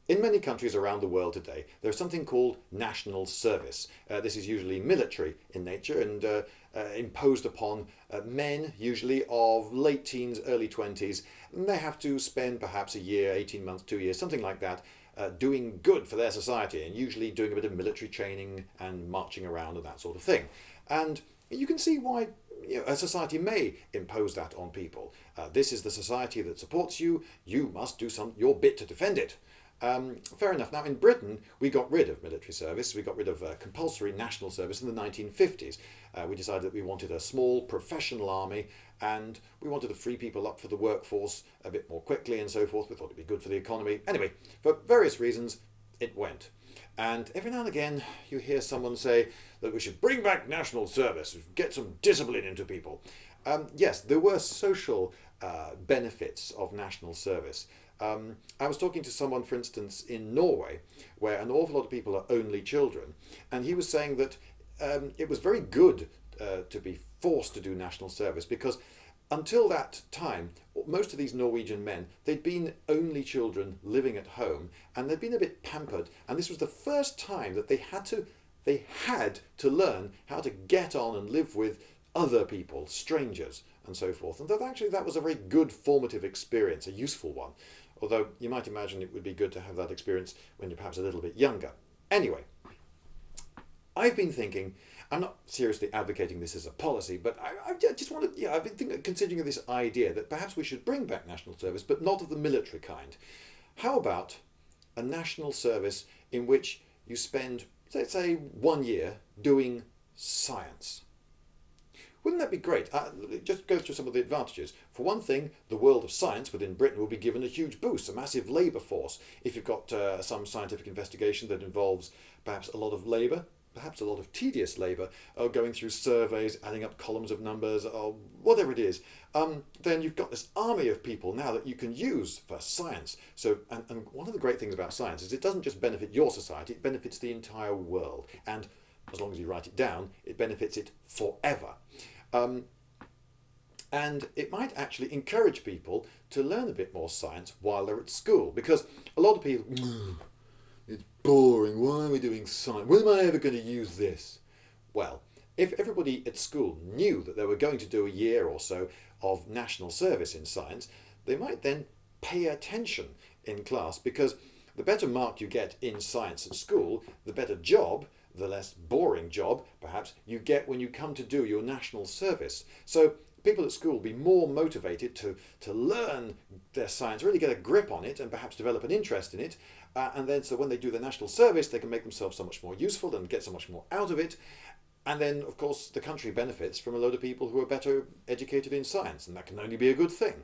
In many countries around the world today, there's something called national service. This is usually military in nature and imposed upon men, usually of late teens, early 20s. And they have to spend perhaps a year, 18 months, 2 years, something like that, doing good for their society and usually doing a bit of military training and marching around and that sort of thing. And you can see why a society may impose that on people. This is the society that supports you. You must do your bit to defend it. Fair enough. Now, in Britain, we got rid of military service. We got rid of compulsory national service in the 1950s. We decided that we wanted a small professional army and we wanted to free people up for the workforce a bit more quickly and so forth. We thought it'd be good for the economy. Anyway, for various reasons, it went. And every now and again, you hear someone say that we should bring back national service, get some discipline into people. Yes, there were social benefits of national service. I was talking to someone, for instance, in Norway, where an awful lot of people are only children, and he was saying that it was very good to be forced to do national service because until that time, most of these Norwegian men, they'd been only children living at home, and they'd been a bit pampered, and this was the first time that they had to learn how to get on and live with other people, strangers, and so forth. And that actually that was a very good formative experience, a useful one. Although you might imagine it would be good to have that experience when you're perhaps a little bit younger. Anyway, I've been thinking, I'm not seriously advocating this as a policy, but I just want to, I've been considering this idea that perhaps we should bring back national service, but not of the military kind. How about a national service in which you spend, let's say, 1 year doing science? Wouldn't that be great? Just go through some of the advantages. For one thing, the world of science within Britain will be given a huge boost, a massive labour force. If you've got some scientific investigation that involves perhaps a lot of labour, perhaps a lot of tedious labour, going through surveys, adding up columns of numbers, or whatever it is, then you've got this army of people now that you can use for science. So, and one of the great things about science is it doesn't just benefit your society, it benefits the entire world. And as long as you write it down, it benefits it forever. And it might actually encourage people to learn a bit more science while they're at school, because a lot of people, it's boring, why are we doing science? When am I ever going to use this? Well, if everybody at school knew that they were going to do a year or so of national service in science, they might then pay attention in class, because the better mark you get in science at school, the better job, the less boring job, perhaps, you get when you come to do your national service. So people at school will be more motivated to learn their science, really get a grip on it and perhaps develop an interest in it. And then so when they do their national service, they can make themselves so much more useful and get so much more out of it. And then, of course, the country benefits from a load of people who are better educated in science, and that can only be a good thing.